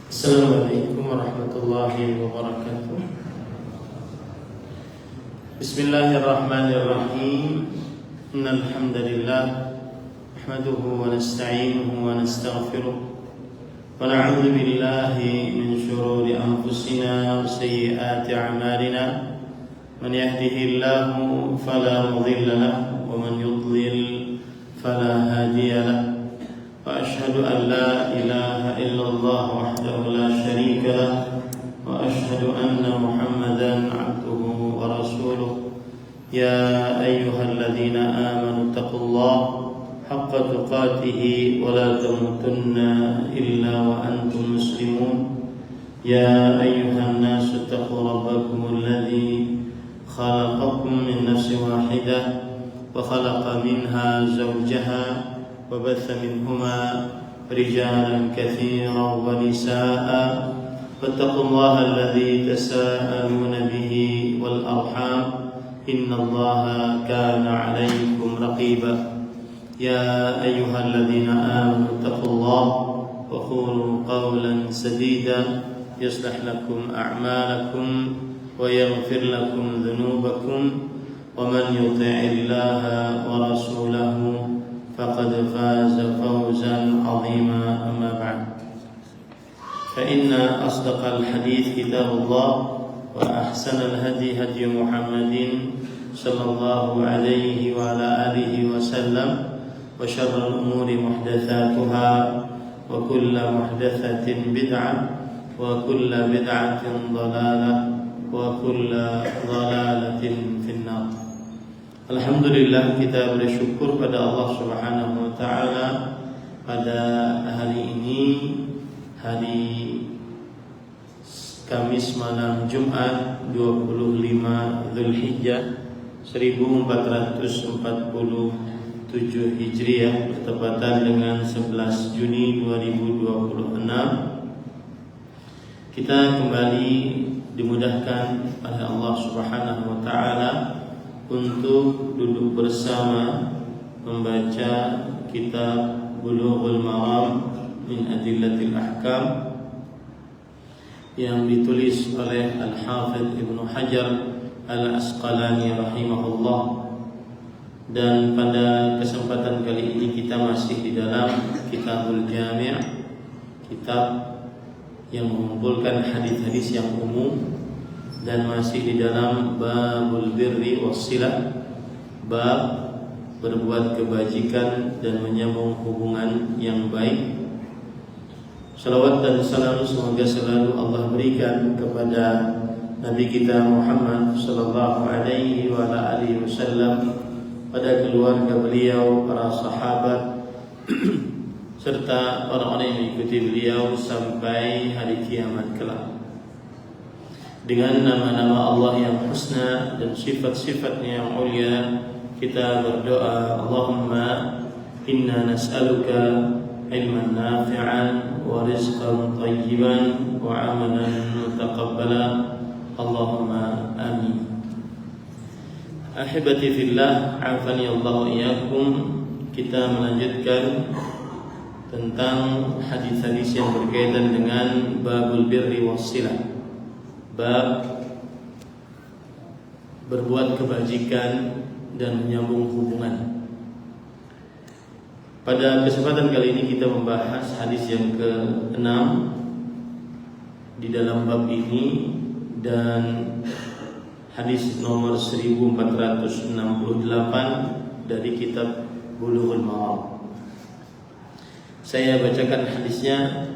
Assalamualaikum warahmatullahi wabarakatuh. Bismillahirrahmanirrahim. Innal hamdalillah nahmaduhu wa nasta'inuhu wa nastaghfiruh wa na'udzu billahi min shururi anfusina wa sayyiati a'malina. Man yahdihillahu fala mudilla lahu wa man yudlil fala hadiya lahu. وأشهد أن لا إله إلا الله وحده لا شريك له وأشهد أن محمدا عبده ورسوله يا أيها الذين آمنوا اتقوا الله حق تقاته ولا تموتن إلا وأنتم مسلمون يا أيها الناس اتقوا ربكم الذي خلقكم من نفس واحدة وخلق منها زوجها وبث منهما رجالا كثيرا ونساء فاتقوا الله الذي تساءلون به والأرحام إن الله كان عليكم رقيبا يا أيها الذين آمنوا اتقوا الله وقولوا قولا سديدا يصلح لكم أعمالكم ويغفر لكم ذنوبكم ومن يطع الله ورسوله فقد فاز فوزا عظيما. أما بعد فإن أصدق الحديث كتاب الله وأحسن الهدي هدي محمد صلى الله عليه وعلى آله وسلم وشر الأمور محدثاتها وكل محدثة بدعة وكل بدعة ضلالة وكل ضلالة في النار. Alhamdulillah, kita bersyukur pada Allah Subhanahu wa taala pada hari ini, hari Kamis malam Jumat 25 Zulhijjah 1447 Hijriah bertepatan dengan 11 Juni 2026. Kita kembali dimudahkan oleh Allah Subhanahu wa taala untuk duduk bersama membaca kitab Bulughul Maram min Adillatil Ahkam yang ditulis oleh Al-Hafidh Ibnu Hajar Al-Asqalani rahimahullah. Dan pada kesempatan kali ini kita masih di dalam Kitabul Jami', kitab yang mengumpulkan hadis-hadis yang umum, dan masih di dalam babul birri wassilah, bab berbuat kebajikan dan menyambung hubungan yang baik. Salawat dan salam semoga selalu Allah berikan kepada Nabi kita Muhammad sallallahu alaihi wa alihi wasallam, pada keluarga beliau, para sahabat serta orang-orang yang mengikuti beliau sampai hari kiamat kelak. Dengan nama-nama Allah yang husna dan sifat-sifatnya yang mulia, kita berdoa, Allahumma inna nas'aluka ilman nafi'an wa rizqan tayyiban wa amalan mutaqabbala. Allahumma amin. Ahibati fillah, afani Allah wa iyyakum. Kita melanjutkan tentang hadis-hadis yang berkaitan dengan babul birri wassilah, bab berbuat kebajikan dan menyambung hubungan. Pada kesempatan kali ini kita membahas hadis yang ke-6 di dalam bab ini, dan hadis nomor 1468 dari kitab Bulughul Maram. Saya bacakan hadisnya.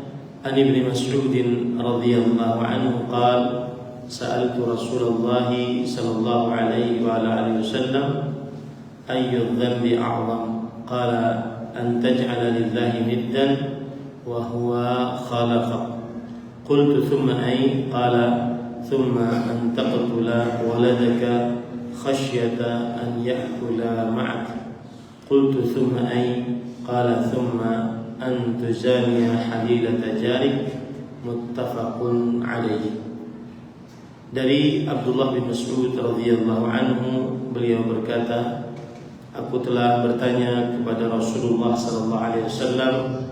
An Ibnu Mas'ud radhiyallahu anhu qala سألت رسول الله صلى الله عليه وعلى آله وسلم أي الذنب أعظم قال أن تجعل لله ندا وهو خلقك قلت ثم أي قال ثم أن تقتل ولدك خشية أن يأكل معك قلت ثم أي قال ثم أن تزاني حليلة جارك متفق عليه. Dari Abdullah bin Mas'ud radhiyallahu anhu, beliau berkata, aku telah bertanya kepada Rasulullah sallallahu alaihi wasallam,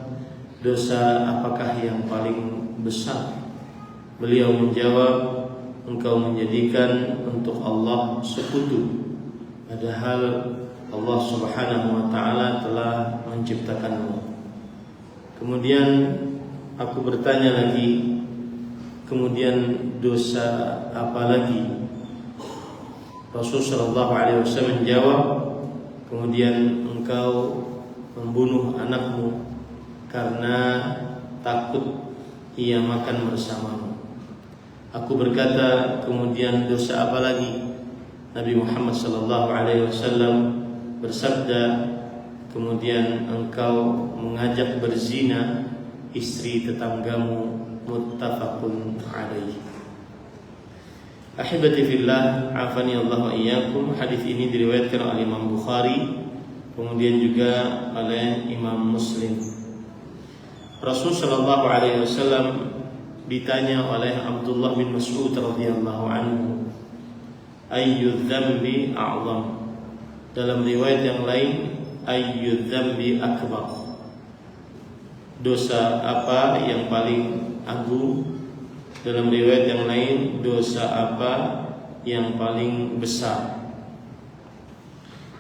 dosa apakah yang paling besar? Beliau menjawab, engkau menjadikan untuk Allah sekutu, padahal Allah Subhanahu wa ta'ala telah menciptakanmu. Kemudian aku bertanya lagi, kemudian dosa apa lagi? Rasulullah SAW menjawab, kemudian engkau membunuh anakmu karena takut ia makan bersamamu. Aku berkata, kemudian dosa apa lagi? Nabi Muhammad SAW bersabda, kemudian engkau mengajak berzina istri tetanggamu. Muttafaqun alaih. Ahibati fillah, afani Allah wa iyyakum. Hadis ini diriwayatkan oleh Imam Bukhari, kemudian juga oleh Imam Muslim. Rasul sallallahu alaihi wasallam ditanya oleh Abdullah bin Mas'ud radhiyallahu anhu, ayyu dzambi a'zam? Dalam riwayat yang lain, ayyu dzambi akbar? Dosa apa yang paling agung? Dalam riwayat yang lain, dosa apa yang paling besar?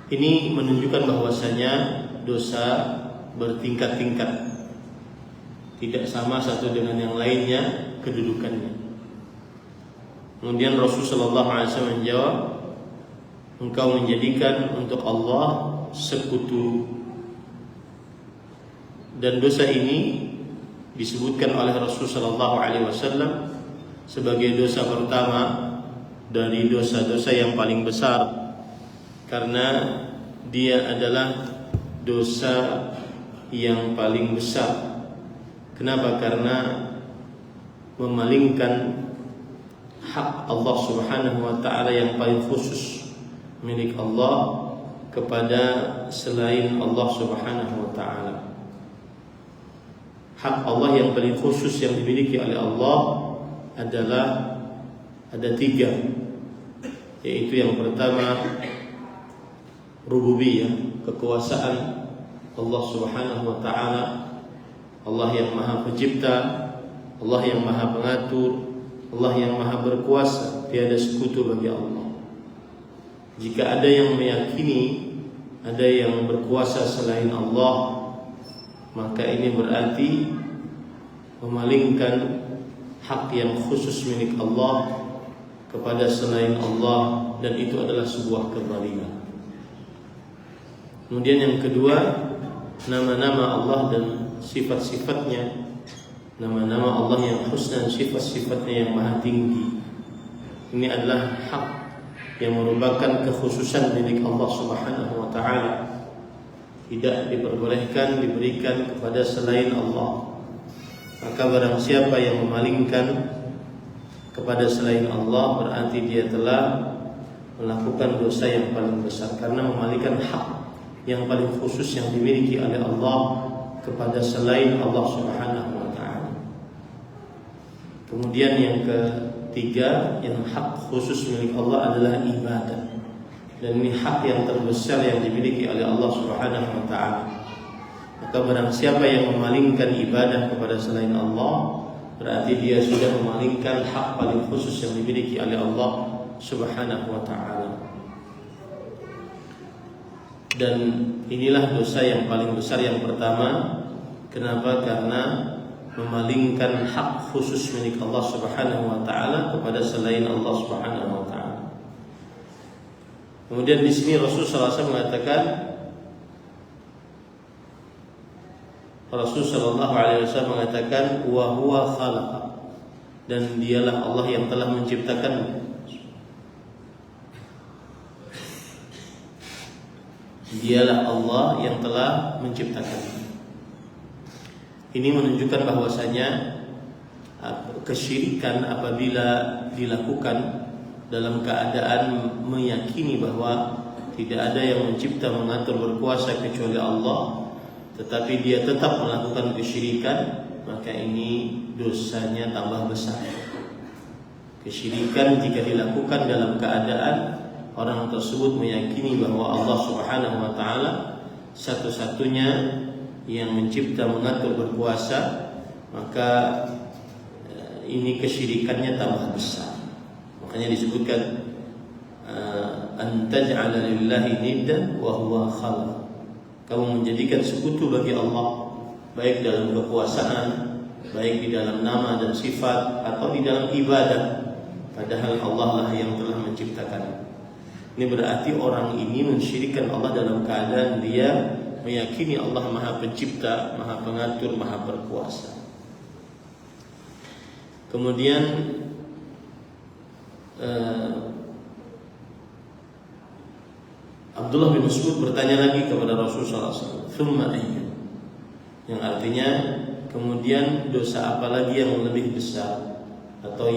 Ini menunjukkan bahwasanya dosa bertingkat-tingkat, tidak sama satu dengan yang lainnya kedudukannya. Kemudian Rasulullah SAW menjawab, engkau menjadikan untuk Allah sekutu. Dan dosa ini disebutkan oleh Rasulullah SAW sebagai dosa pertama dari dosa-dosa yang paling besar, karena dia adalah dosa yang paling besar. Kenapa? Karena memalingkan hak Allah Subhanahu wa ta'ala yang paling khusus milik Allah kepada selain Allah Subhanahu wa ta'ala. Hak Allah yang paling khusus yang dimiliki oleh Allah adalah ada 3, yaitu yang pertama rububiyah, kekuasaan Allah Subhanahu wa ta'ala. Allah yang maha pencipta, Allah yang maha pengatur, Allah yang maha berkuasa, tiada sekutu bagi Allah. Jika ada yang meyakini ada yang berkuasa selain Allah, maka ini berarti memalingkan hak yang khusus milik Allah kepada selain Allah, dan itu adalah sebuah kezaliman. Kemudian yang kedua, nama-nama Allah dan sifat-sifatnya, nama-nama Allah yang husna dan sifat-sifatnya yang maha tinggi. Ini adalah hak yang merupakan kekhususan milik Allah Subhanahu wa ta'ala, tidak diperbolehkan diberikan kepada selain Allah. Maka barang siapa yang memalingkan kepada selain Allah, berarti dia telah melakukan dosa yang paling besar, karena memalingkan hak yang paling khusus yang dimiliki oleh Allah kepada selain Allah Subhanahu wa ta'ala. Kemudian yang ketiga, yang hak khusus milik Allah adalah ibadah. Dan ini hak yang terbesar yang dimiliki oleh Allah Subhanahu wa ta'ala. Maka barang siapa yang memalingkan ibadah kepada selain Allah, berarti dia sudah memalingkan hak paling khusus yang dimiliki oleh Allah Subhanahu wa ta'ala. Dan inilah dosa yang paling besar yang pertama. Kenapa? Karena memalingkan hak khusus milik Allah Subhanahu wa ta'ala kepada selain Allah Subhanahu wa ta'ala. Kemudian di sini Rasulullah SAW mengatakan, wa huwa khalaqa, dan dialah Allah yang telah menciptakanmu. Dialah Allah yang telah menciptakan. Ini menunjukkan bahwasanya kesyirikan apabila dilakukan dalam keadaan meyakini bahwa tidak ada yang mencipta, mengatur, berkuasa kecuali Allah, tetapi dia tetap melakukan kesyirikan, maka ini dosanya tambah besar. Kesyirikan jika dilakukan dalam keadaan orang tersebut meyakini bahwa Allah Subhanahu wa ta'ala satu-satunya yang mencipta, mengatur, berkuasa, maka ini kesyirikannya tambah besar. Makanya disebutkan an taj'ala lillahi niddan wa huwa khalaq. Kamu menjadikan sekutu bagi Allah, baik dalam kekuasaan, baik di dalam nama dan sifat, atau di dalam ibadah, padahal Allah lah yang telah menciptakan. Ini berarti orang ini mensyirikkan Allah dalam keadaan dia meyakini Allah Maha Pencipta, Maha Pengatur, Maha Berkuasa. Kemudian Abdullah bin Mas'ud bertanya lagi kepada Rasulullah SAW, "Tsumma ayyu?" Yang artinya, kemudian dosa apa lagi yang lebih besar atau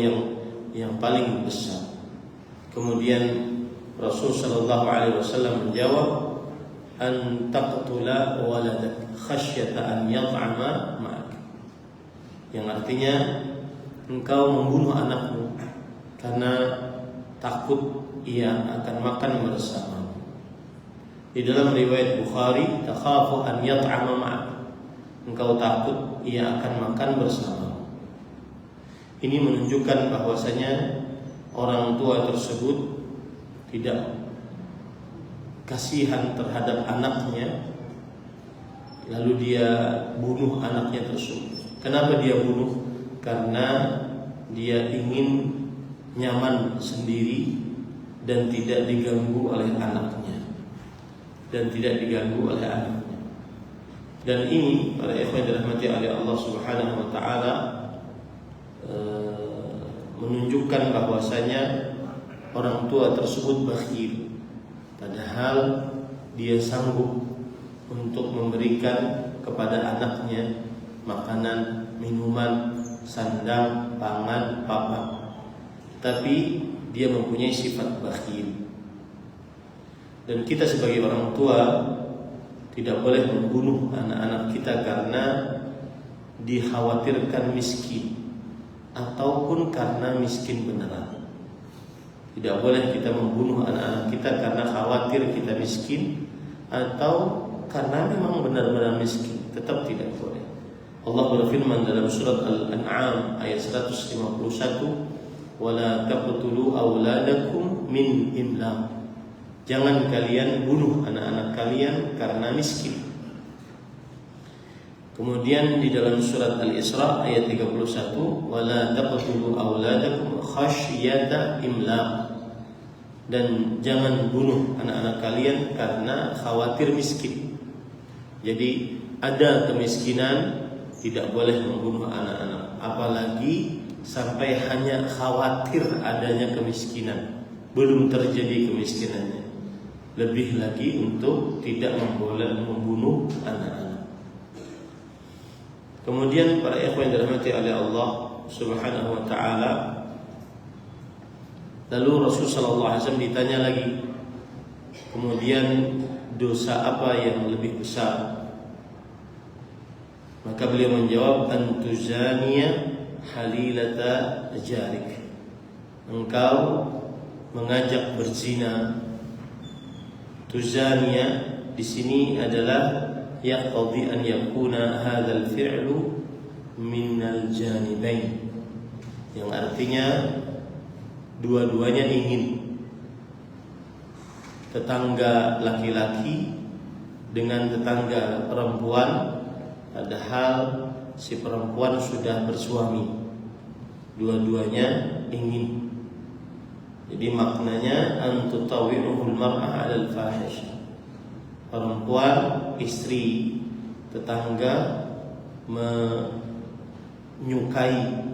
yang paling besar? Kemudian Rasul sallallahu alaihi wasallam menjawab, "An taqtula waladak khasyata an yat'ama ma'ak." Yang artinya, engkau membunuh anakmu karena takut ia akan makan bersamamu. Di dalam riwayat Bukhari, takhafu an yat'ama ma'ak. Engkau takut ia akan makan bersamamu. Ini menunjukkan bahwasanya orang tua tersebut tidak kasihan terhadap anaknya, lalu dia bunuh anaknya tersebut. Kenapa dia bunuh? Karena dia ingin nyaman sendiri dan tidak diganggu oleh anaknya. Dan ini para ikhwan dirahmati oleh Allah Subhanahu wa taala menunjukkan bahwasanya orang tua tersebut bakhil, padahal dia sanggup untuk memberikan kepada anaknya makanan, minuman, sandang, pangan, papan, tapi dia mempunyai sifat bakhil. Dan kita sebagai orang tua tidak boleh membunuh anak-anak kita karena dikhawatirkan miskin ataupun karena miskin beneran. Tidak boleh kita membunuh anak-anak kita karena khawatir kita miskin atau karena memang benar-benar miskin. Tetap tidak boleh. Allah berfirman dalam surat Al-An'am ayat 151, "Wala taqtulu auladakum min imlaq." Jangan kalian bunuh anak-anak kalian karena miskin. Kemudian di dalam surat Al-Isra ayat 31, "Wala taqtulu auladakum khasyata imlaq." Dan jangan bunuh anak-anak kalian karena khawatir miskin. Jadi ada kemiskinan, tidak boleh membunuh anak-anak, apalagi sampai hanya khawatir adanya kemiskinan, belum terjadi kemiskinannya. Lebih lagi untuk tidak boleh membunuh anak-anak. Kemudian para ikhwan yang dirahmati oleh Allah Subhanahu wa taala, lalu Rasul sallallahu alaihi wasallam ditanya lagi, kemudian dosa apa yang lebih besar? Maka beliau menjawab, "Antuzaniya halilata jarik." Engkau mengajak berzina. Tuzaniya di sini adalah yaqtadi an yakuna hadzal fi'lu min al-janibain, yang artinya dua-duanya ingin. Tetangga laki-laki dengan tetangga perempuan, padahal si perempuan sudah bersuami, dua-duanya ingin. Jadi maknanya antutawi'uhul mar'ah 'alal fahish. Perempuan, istri, tetangga menyukai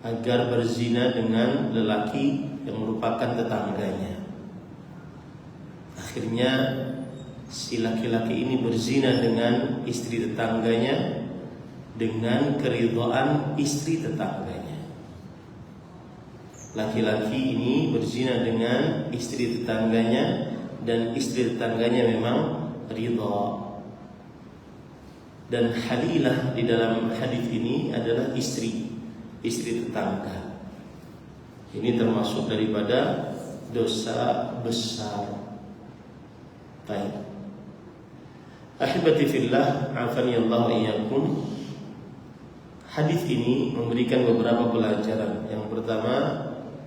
agar berzina dengan lelaki yang merupakan tetangganya. Akhirnya si laki-laki ini berzina dengan istri tetangganya dengan keridhaan istri tetangganya. Laki-laki ini berzina dengan istri tetangganya dan istri tetangganya memang ridha. Dan halilah di dalam hadis ini adalah istri tetangga. Ini termasuk daripada dosa besar. Baik. Ahibati fillah, afani Allah iyyakum. Hadis ini memberikan beberapa pelajaran. Yang pertama,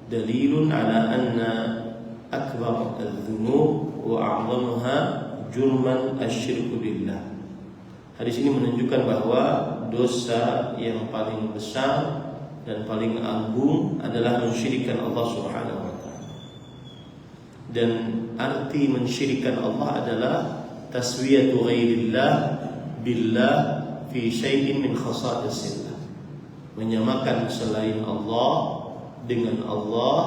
dalilun ala anna akbar adz-dzunub wa a'zamuha jurman asyirku billah. Hadis ini menunjukkan bahwa dosa yang paling besar dan paling agung adalah mensyirikkan Allah Subhanahu wa taala. Dan arti mensyirikkan Allah adalah taswiyatu ghairillah billah fi syai'in min khasa'isillah. Menyamakan selain Allah dengan Allah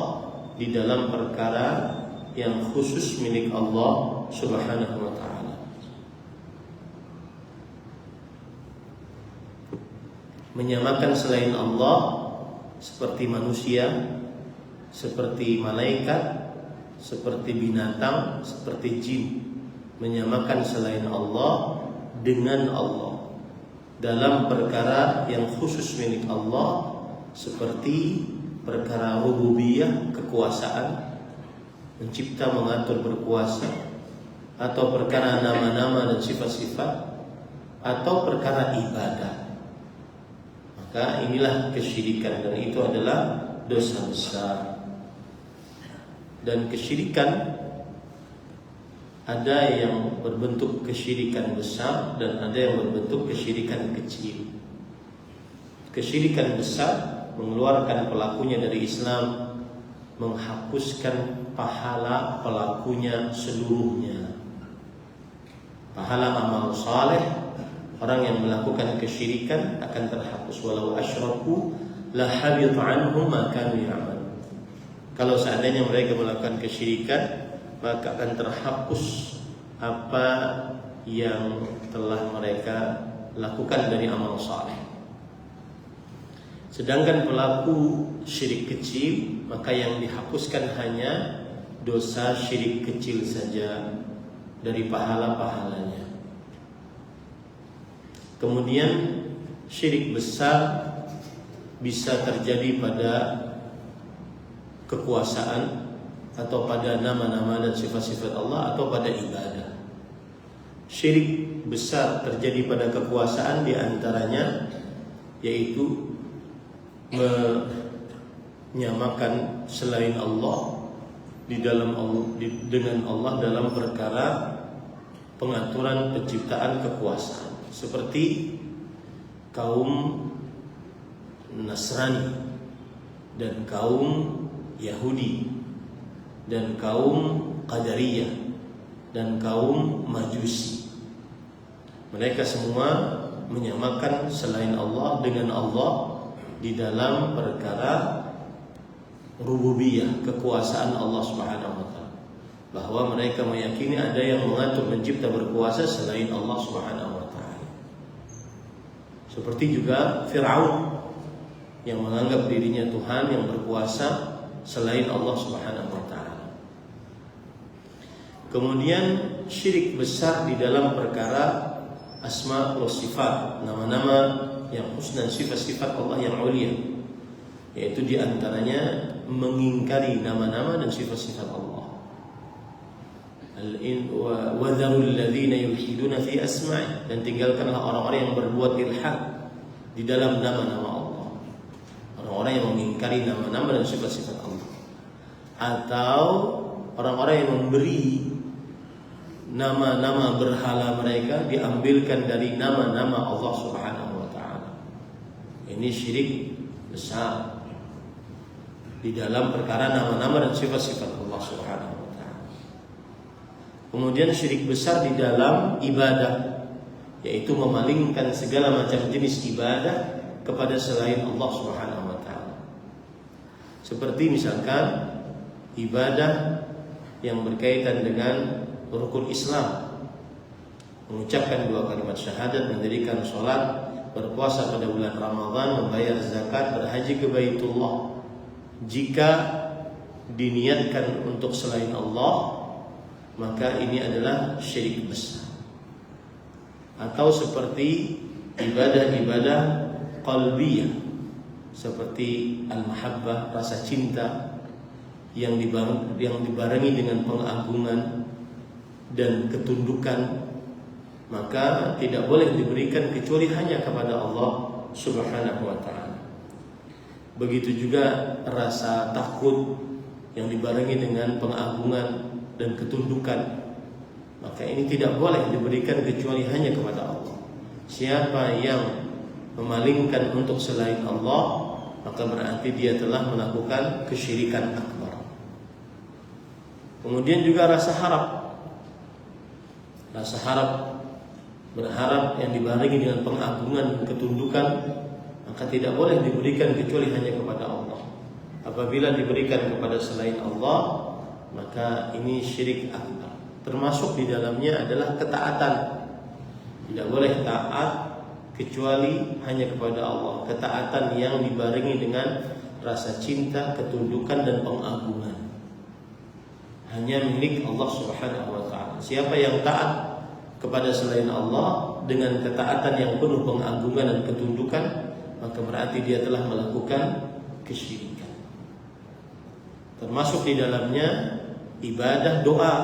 di dalam perkara yang khusus milik Allah Subhanahu wa taala. Menyamakan selain Allah seperti manusia, seperti malaikat, seperti binatang, seperti jin. Menyamakan selain Allah dengan Allah dalam perkara yang khusus milik Allah, seperti perkara rububiyah, kekuasaan, mencipta, mengatur, berkuasa, atau perkara nama-nama dan sifat-sifat, atau perkara ibadah. Maka inilah kesyirikan, dan itu adalah dosa besar. Dan kesyirikan ada yang berbentuk kesyirikan besar dan ada yang berbentuk kesyirikan kecil. Kesyirikan besar mengeluarkan pelakunya dari Islam, menghapuskan pahala pelakunya seluruhnya. Pahala amal saleh orang yang melakukan kesyirikan akan terhapus. Walau asyraku la habita anhum ma kanu ya'malun. Kalau seandainya mereka melakukan kesyirikan, maka akan terhapus apa yang telah mereka lakukan dari amal saleh. Sedangkan pelaku syirik kecil, maka yang dihapuskan hanya dosa syirik kecil saja dari pahala-pahalanya. Kemudian syirik besar bisa terjadi pada kekuasaan, atau pada nama-nama dan sifat-sifat Allah, atau pada ibadah. Syirik besar terjadi pada kekuasaan, diantaranya yaitu menyamakan selain Allah dengan Allah dalam perkara pengaturan penciptaan kekuasaan, seperti kaum Nasrani dan kaum Yahudi dan kaum Qadariyah dan kaum Majusi. Mereka semua menyamakan selain Allah dengan Allah di dalam perkara rububiyah, kekuasaan Allah Subhanahu wa taala. Bahwa mereka meyakini ada yang mengatur, mencipta, berkuasa selain Allah Subhanahu wa taala. Seperti juga Fir'aun yang menganggap dirinya Tuhan yang berkuasa selain Allah Subhanahu wa taala. Kemudian syirik besar di dalam perkara asma wa sifat, nama-nama yang husna, sifat-sifat Allah yang ulia, yaitu diantaranya mengingkari nama-nama dan sifat-sifat Allah. Wa dharul ladzina yulhiduna fi asma'i, dan tinggalkanlah orang-orang yang berbuat ilhad di dalam nama-nama Allah. Orang-orang yang mengingkari nama-nama dan sifat-sifat Allah, atau orang-orang yang memberi nama-nama berhala mereka diambilkan dari nama-nama Allah Subhanahu wa taala. Ini syirik besar di dalam perkara nama-nama dan sifat-sifat Allah Subhanahu wa taala. Kemudian syirik besar di dalam ibadah, yaitu memalingkan segala macam jenis ibadah kepada selain Allah Subhanahu wa taala. Seperti misalkan ibadah yang berkaitan dengan rukun Islam, mengucapkan 2 kalimat syahadat, mendirikan sholat, berpuasa pada bulan Ramadan, membayar zakat, berhaji ke Baitullah. Jika diniatkan untuk selain Allah, maka ini adalah syirik besar. Atau seperti ibadah-ibadah qalbiyah, seperti al-mahabbah, rasa cinta yang dibarengi dengan pengagungan dan ketundukan maka tidak boleh diberikan kecuali hanya kepada Allah Subhanahu wa ta'ala. Begitu juga rasa takut yang dibarengi dengan pengagungan dan ketundukan, maka ini tidak boleh diberikan kecuali hanya kepada Allah. Siapa yang memalingkan untuk selain Allah, maka berarti dia telah melakukan kesyirikan akbar. Kemudian juga rasa harap. Rasa harap, berharap yang dibarengi dengan pengagungan dan ketundukan, maka tidak boleh diberikan kecuali hanya kepada Allah. Apabila diberikan kepada selain Allah, maka ini syirik akbar. Termasuk di dalamnya adalah ketaatan. Tidak boleh taat kecuali hanya kepada Allah. Ketaatan yang dibarengi dengan rasa cinta, ketundukan dan pengagungan hanya milik Allah Subhanahu wa ta'ala. Siapa yang taat kepada selain Allah dengan ketaatan yang penuh pengagungan dan ketundukan, maka berarti dia telah melakukan kesyirikan. Termasuk di dalamnya ibadah doa.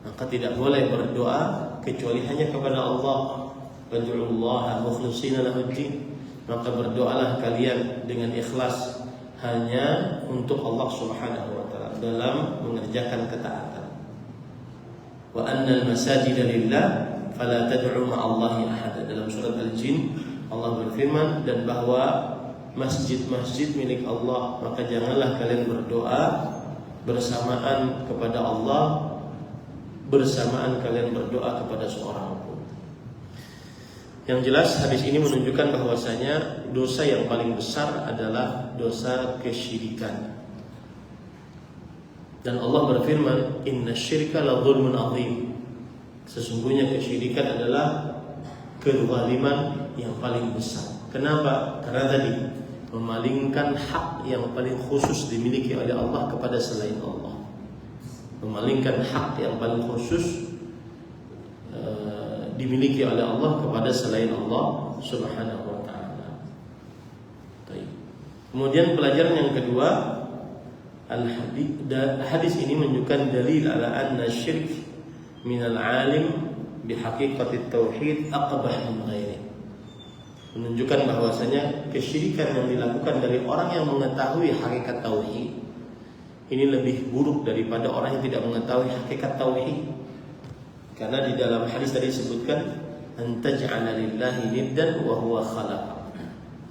Maka tidak boleh berdoa kecuali hanya kepada Allah. Fad'ullaha mukhlishina lahuddin. Maka berdoalah kalian dengan ikhlas hanya untuk Allah Subhanahu wa ta'ala dalam mengerjakan ketaatan. Wa annal masajida lillah fala tad'u ma'allahi ahada. Dalam surat Al-Jin Allah berfirman, dan bahwa masjid-masjid milik Allah, maka janganlah kalian berdoa bersamaan kepada Allah bersamaan kalian berdoa kepada seorang pun. Yang jelas hadis ini menunjukkan bahwasanya dosa yang paling besar adalah dosa kesyirikan. Dan Allah berfirman, "Innasyirka la dzulmun 'adzim." Sesungguhnya kesyirikan adalah kezaliman yang paling besar. Kenapa? Karena tadi memalingkan hak yang paling khusus dimiliki oleh Allah kepada selain Allah. Memalingkan hak yang paling khusus dimiliki oleh Allah kepada selain Allah Subhanahu wa ta'ala. Kemudian pelajaran yang kedua, hadis ini menunjukkan dalil ala anna syirk minal alim bihaqiqatit tauhid aqbah min ghairi. Menunjukkan bahwasanya kesyirikan yang dilakukan dari orang yang mengetahui hakikat tauhid ini lebih buruk daripada orang yang tidak mengetahui hakikat tauhid. Karena di dalam hadis tadi disebutkan, antaj'ala lillahi niddan wa huwa khalaq.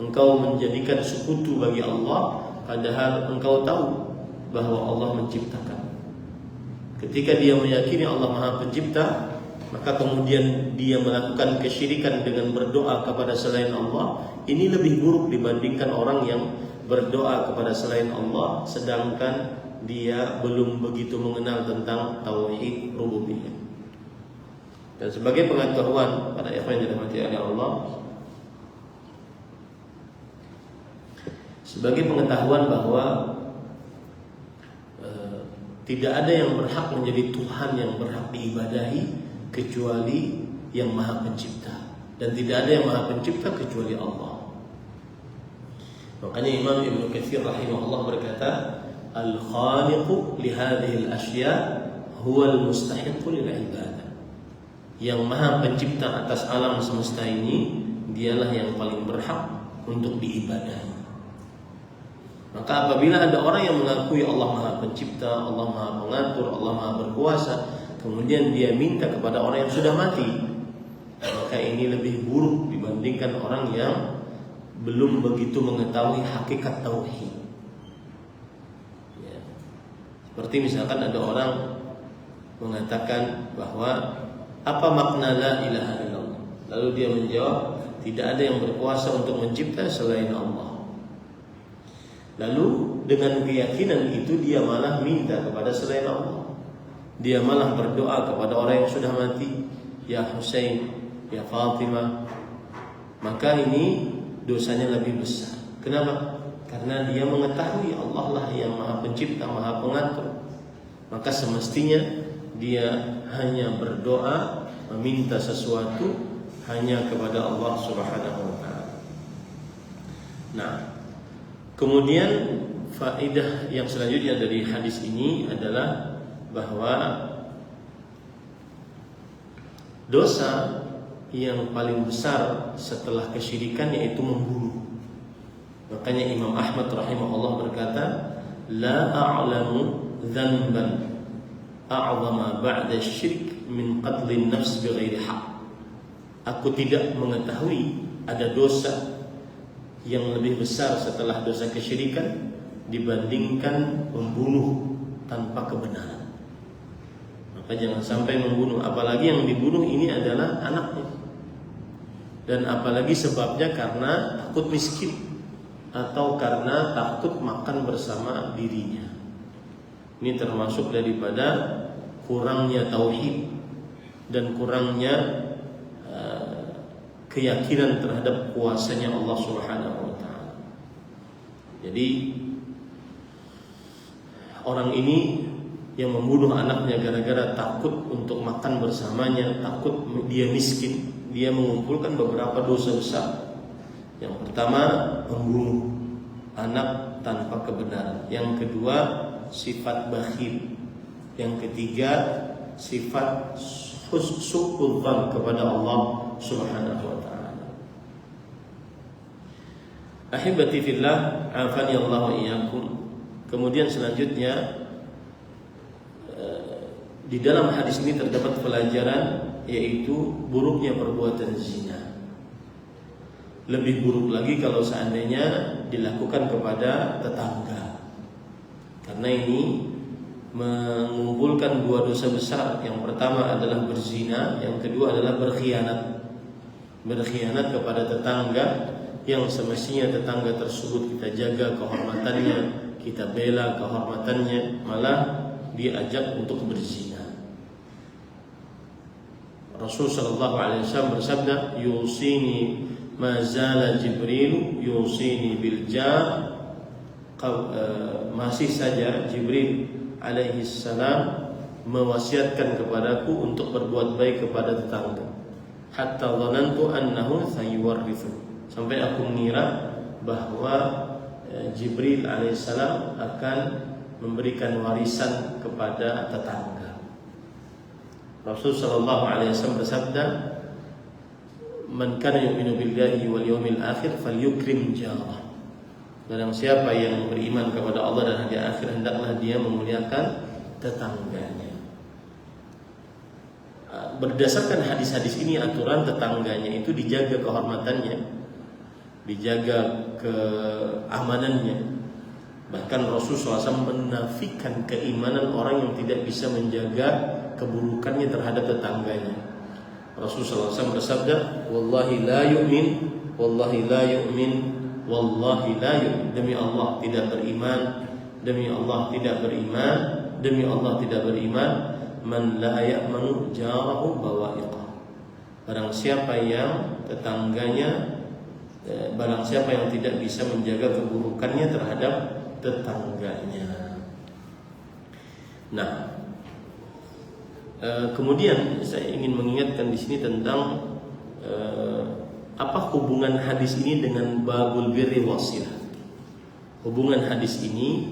Engkau menjadikan sekutu bagi Allah padahal engkau tahu bahwa Allah menciptakan. Ketika dia meyakini Allah Maha Pencipta, maka kemudian dia melakukan kesyirikan dengan berdoa kepada selain Allah, ini lebih buruk dibandingkan orang yang berdoa kepada selain Allah sedangkan dia belum begitu mengenal tentang tauhid rububiyah. Dan sebagai pengetahuan pada ikhwan yang dirahmati oleh Allah, sebagai pengetahuan bahwa tidak ada yang berhak menjadi Tuhan yang berhak diibadahi kecuali yang Maha Pencipta, dan tidak ada yang Maha Pencipta kecuali Allah. Makanya Imam Ibnu Katsir rahimahullah berkata, al-khaliqu li hadhihi al-ashya' huwa al-mustahiqu lil ibadah. Yang Maha Pencipta atas alam semesta ini, dialah yang paling berhak untuk diibadahi. Maka apabila ada orang yang mengakui Allah Maha Pencipta, Allah Maha Pengatur, Allah Maha Berkuasa, kemudian dia minta kepada orang yang sudah mati, maka ini lebih buruk dibandingkan orang yang belum begitu mengetahui hakikat tauhid. Ya. Seperti misalkan ada orang mengatakan bahwa apa makna la ilaha illallah? Lalu dia menjawab, tidak ada yang berkuasa untuk mencipta selain Allah. Lalu dengan keyakinan itu dia malah minta kepada selain Allah. Dia malah berdoa kepada orang yang sudah mati, ya Husain, ya Fatimah. Maka ini dosanya lebih besar. Kenapa? Karena dia mengetahui Allah lah yang Maha Pencipta, Maha Pengatur. Maka semestinya dia hanya berdoa, meminta sesuatu hanya kepada Allah Subhanahu wa ta'ala. Nah, kemudian faedah yang selanjutnya dari hadis ini adalah bahwa dosa yang paling besar setelah kesyirikan yaitu membunuh. Makanya Imam Ahmad rahimahullah berkata, la a'lamu dzanban a'zama ba'da syirik min qatlin nafs bighairi haq. Aku tidak mengetahui ada dosa yang lebih besar setelah dosa kesyirikan dibandingkan membunuh tanpa kebenaran. Maka jangan sampai membunuh, apalagi yang dibunuh ini adalah anaknya. Dan apalagi sebabnya karena takut miskin atau karena takut makan bersama dirinya. Ini termasuk daripada kurangnya tauhid dan kurangnya keyakinan terhadap kuasanya Allah Subhanahu wa taala. Jadi orang ini yang membunuh anaknya gara-gara takut untuk makan bersamanya, takut dia miskin, dia mengumpulkan beberapa dosa besar. Yang pertama, membunuh anak tanpa kebenaran. Yang kedua, sifat bakhil. Yang ketiga, sifat su'ul dzan kepada Allah Subhanahu wa taala. Ahibati fillah, afani Allah wa iyyakum. Kemudian selanjutnya di dalam hadis ini terdapat pelajaran, yaitu buruknya perbuatan zina. Lebih buruk lagi kalau seandainya dilakukan kepada tetangga. Karena ini mengumpulkan dua dosa besar. Yang pertama adalah berzina, yang kedua adalah berkhianat. Berkhianat kepada tetangga yang semestinya tetangga tersebut kita jaga kehormatannya, kita bela kehormatannya, malah diajak untuk berzina. Rasul sallallahu alaihi wasallam bersabda, "Yusini ma zala Jibril yusini bil jar." Masih saja Jibril alaihi salam mewasiatkan kepadaku untuk berbuat baik kepada tetangga. Hatta dhanantu annahu sayuwarrithu. Sampai aku mengira bahwa Jibril alaihissalam akan memberikan warisan kepada tetangga. Rasul sallallahu alaihi wasallam bersabda, "Man kana yu'minu billahi wal yawmil akhir falyukrim jarah." Barang siapa yang beriman kepada Allah dan hari akhir, hendaklah dia memuliakan tetangganya. Berdasarkan hadis-hadis ini, aturan tetangganya itu dijaga kehormatannya, dijaga keamanannya. Bahkan Rasulullah SAW menafikan keimanan orang yang tidak bisa menjaga keburukannya terhadap tetangganya. Rasulullah SAW bersabda, "Wallahi la yu'min, wallahi la yu'min, wallahi la yu'min." Demi Allah tidak beriman, demi Allah tidak beriman, demi Allah tidak beriman. Man la ya'manu jarahu bawa'iqah. Barang siapa yang tetangganya, barang siapa yang tidak bisa menjaga keburukannya terhadap tetangganya. Nah, kemudian saya ingin mengingatkan di sini tentang apa hubungan hadis ini dengan babul birri wasilah. Hubungan hadis ini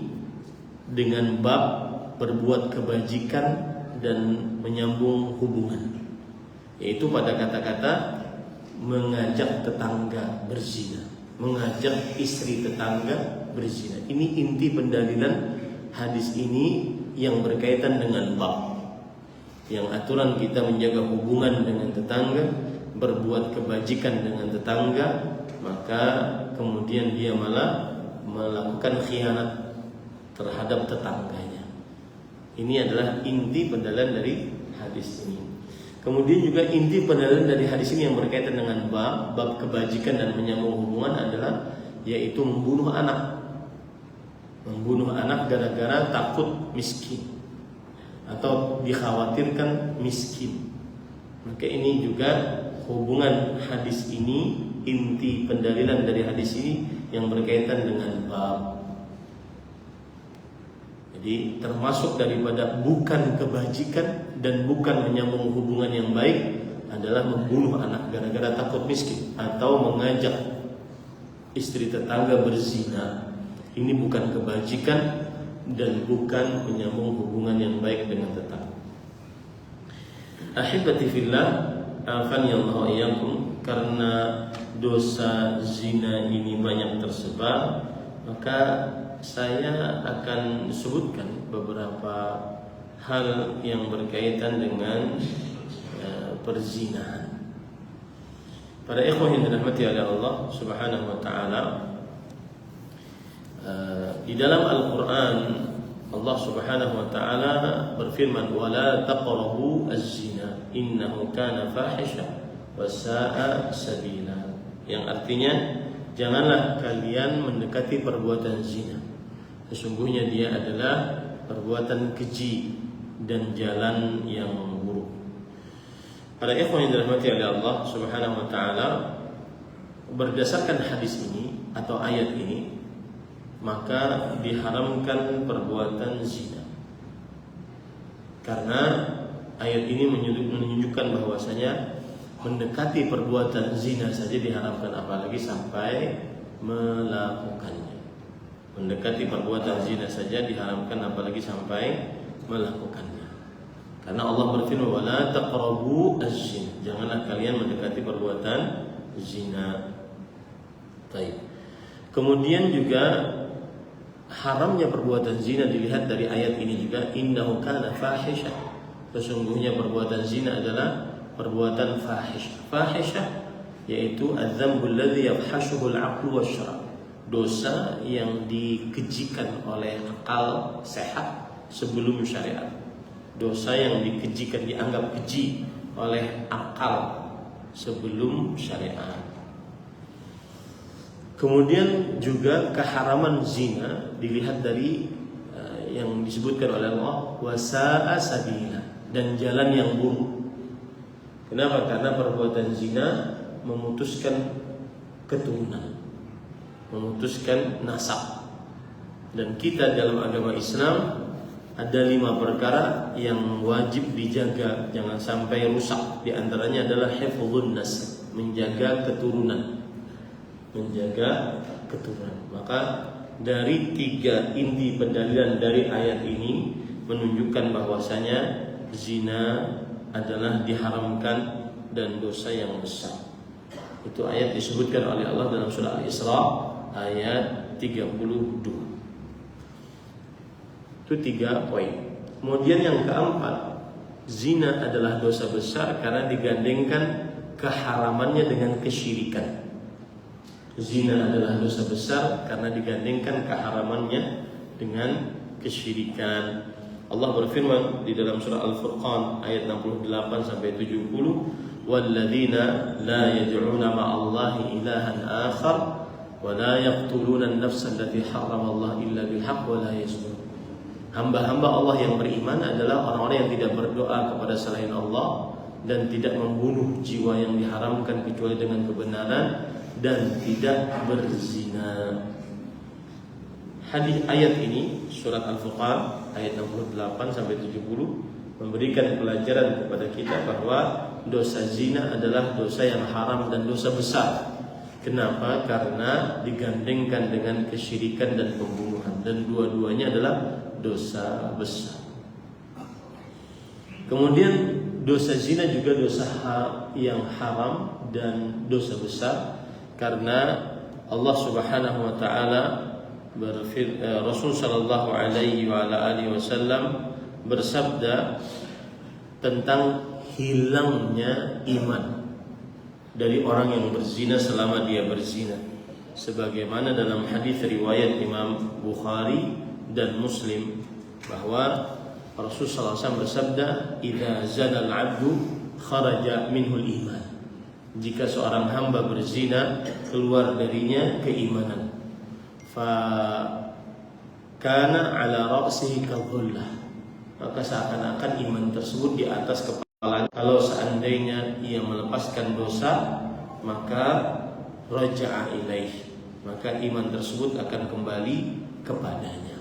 dengan bab berbuat kebajikan dan menyambung hubungan, yaitu pada kata-kata mengajak tetangga berzina, mengajak istri tetangga berzina. Ini inti pendalilan hadis ini yang berkaitan dengan bab yang aturan kita menjaga hubungan dengan tetangga, berbuat kebajikan dengan tetangga, maka kemudian dia malah melakukan khianat terhadap tetangganya. Ini adalah inti pendalilan dari hadis ini. Kemudian juga inti pendalilan dari hadis ini yang berkaitan dengan bab kebajikan dan menyambung hubungan adalah yaitu membunuh anak. Membunuh anak gara-gara takut miskin atau dikhawatirkan miskin. Maka ini juga hubungan hadis ini, inti pendalilan dari hadis ini yang berkaitan dengan bab. Jadi termasuk daripada bukan kebajikan dan bukan menyambung hubungan yang baik adalah membunuh anak gara-gara takut miskin atau mengajak istri tetangga berzina. Ini bukan kebajikan dan bukan menyambung hubungan yang baik dengan tetangga. Ahibati fillah, afani Allah iyyakum, karena dosa zina ini banyak tersebar, maka saya akan sebutkan beberapa hal yang berkaitan dengan perzinahan. Para ikhwah yang dirahmati oleh Allah Subhanahu wa taala, di dalam Al-Qur'an Allah Subhanahu wa taala berfirman, "Wala taqrabu az-zina innahu kana fahisha wa sa'a sabila." Yang artinya, janganlah kalian mendekati perbuatan zina. Sesungguhnya dia adalah perbuatan keji dan jalan yang buruk. Para ikhwan yang dirahmati oleh Allah Subhanahu wa taala, berdasarkan hadis ini atau ayat ini, maka diharamkan perbuatan zina. Karena ayat ini menunjukkan bahwasanya mendekati perbuatan zina saja diharamkan, apalagi sampai melakukannya. Mendekati perbuatan zina saja diharamkan, apalagi sampai melakukannya. Karena Allah berfirman, "Wala taqrabu az-zina." Janganlah kalian mendekati perbuatan zina. Baik. Kemudian juga haramnya perbuatan zina dilihat dari ayat ini juga, innahu kana fahisha. Sesungguhnya perbuatan zina adalah perbuatan fahish. Fahisyah yaitu adzambul ladzi yafhashuhu al-'aqlu wasyara'. Dosa yang dikejikan oleh akal sehat sebelum syariat. Dosa yang dikejikan, dianggap keji oleh akal sebelum syariat. Kemudian juga keharaman zina dilihat dari yang disebutkan oleh Allah, wasa'a sabila, dan jalan yang buruk. Kenapa? Karena perbuatan zina memutuskan keturunan, memutuskan nasab. Dan kita dalam agama Islam ada 5 perkara yang wajib dijaga, jangan sampai rusak. Di antaranya adalah hifdzun nasab, menjaga keturunan. Menjaga keturunan. Maka dari 3 inti pendalilan dari ayat ini menunjukkan bahwasanya zina adalah diharamkan dan dosa yang besar. Itu ayat disebutkan oleh Allah dalam surah Al-Isra ayat 32. Itu 3 poin. Kemudian yang keempat, zina adalah dosa besar karena digandengkan keharamannya dengan kesyirikan. Zina adalah dosa besar karena digandengkan keharamannya dengan kesyirikan. Allah berfirman di dalam surah Al-Furqan ayat 68 sampai 70, "Walladzina la yad'una ma'allahi ilahan akhar wa la yaqtuluna an-nafsa allati harrama Allah illa bil haqq wa la yaznun." Hamba-hamba Allah yang beriman adalah orang-orang yang tidak berdoa kepada selain Allah dan tidak membunuh jiwa yang diharamkan kecuali dengan kebenaran dan tidak berzina. Hadis ayat ini surat Al-Furqan ayat 68 sampai 70 memberikan pelajaran kepada kita bahwa dosa zina adalah dosa yang haram dan dosa besar. Kenapa? Karena digandengkan dengan kesyirikan dan pembunuhan, dan dua-duanya adalah dosa besar. Kemudian dosa zina juga dosa yang haram dan dosa besar, karena Allah Subhanahu wa taala Rasul sallallahu alaihi wasallam bersabda tentang hilangnya iman dari orang yang berzina selama dia berzina, sebagaimana dalam hadis riwayat Imam Bukhari dan Muslim bahwa Rasul sallallahu alaihi wasallam bersabda, "Idza zana al-'abdu kharaja minhul iman." Jika seorang hamba berzina, keluar darinya keimanan. Fa kana ala ra'sihi kadhullah, maka seakan-akan iman tersebut di atas kepala. Kalau seandainya ia melepaskan dosa, maka raja'a ilaih, maka iman tersebut akan kembali kepadanya.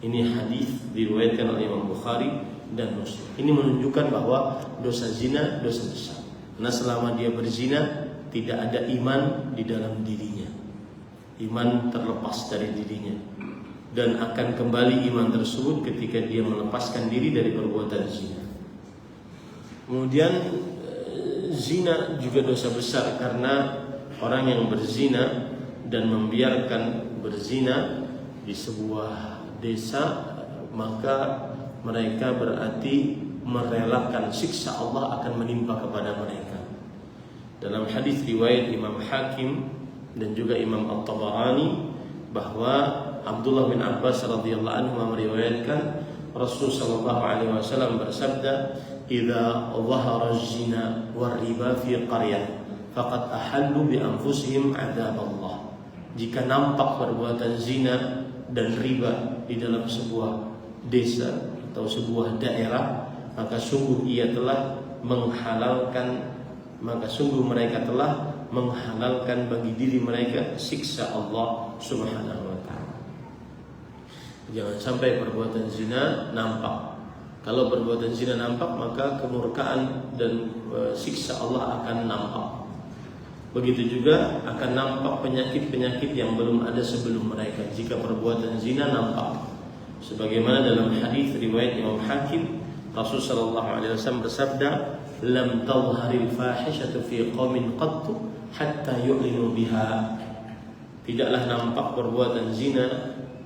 Ini hadis diriwayatkan oleh Imam Bukhari dan Muslim. Ini menunjukkan bahwa dosa zina dosa besar. Karena selama dia berzina tidak ada iman di dalam dirinya. Iman terlepas dari dirinya, dan akan kembali iman tersebut ketika dia melepaskan diri dari perbuatan zina. Kemudian zina juga dosa besar, karena orang yang berzina dan membiarkan berzina di sebuah desa, maka mereka berarti merelakan siksa Allah akan menimpa kepada mereka. Dalam hadis riwayat Imam Hakim dan juga Imam At-Tabarani bahwa Abdullah bin Abbas radhiyallahu anhu meriwayatkan Rasul sallallahu alaihi wasallam bersabda, "Idza dhahara az-zina war-riba fi qaryah, faqad ahallu bi anfusihim 'adzab Allah." Jika nampak perbuatan zina dan riba di dalam sebuah desa atau sebuah daerah, maka sungguh mereka telah menghalalkan bagi diri mereka siksa Allah Subhanahu wa taala. Jangan sampai perbuatan zina nampak. Kalau perbuatan zina nampak, maka kemurkaan dan siksa Allah akan nampak. Begitu juga akan nampak penyakit-penyakit yang belum ada sebelum mereka jika perbuatan zina nampak. Sebagaimana dalam hadis riwayat Imam Hakim, Rasul sallallahu alaihi wasallam bersabda, "Lam tadhharil fahishatu fi qaumin qattu hatta yu'linu biha." Tidaklah nampak perbuatan zina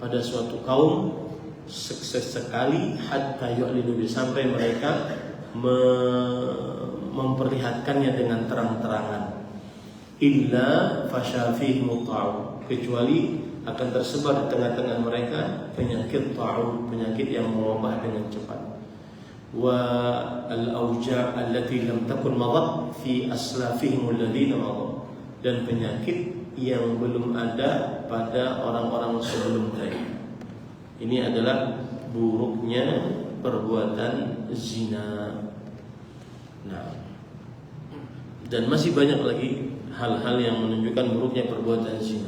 pada suatu kaum sekali hatta yu'linu biha, sampai mereka memperlihatkannya dengan terang-terangan. Illa fasyafihi ta'u, kecuali akan tersebar di tengah-tengah mereka penyakit ta'u, penyakit yang mewabah dengan cepat. Wa al-awja' allati lam takun madat fi aslafihim alladhina madat, dan penyakit yang belum ada pada orang-orang sebelum tadi. Ini adalah buruknya perbuatan zina. Nah, dan masih banyak lagi hal-hal yang menunjukkan buruknya perbuatan zina.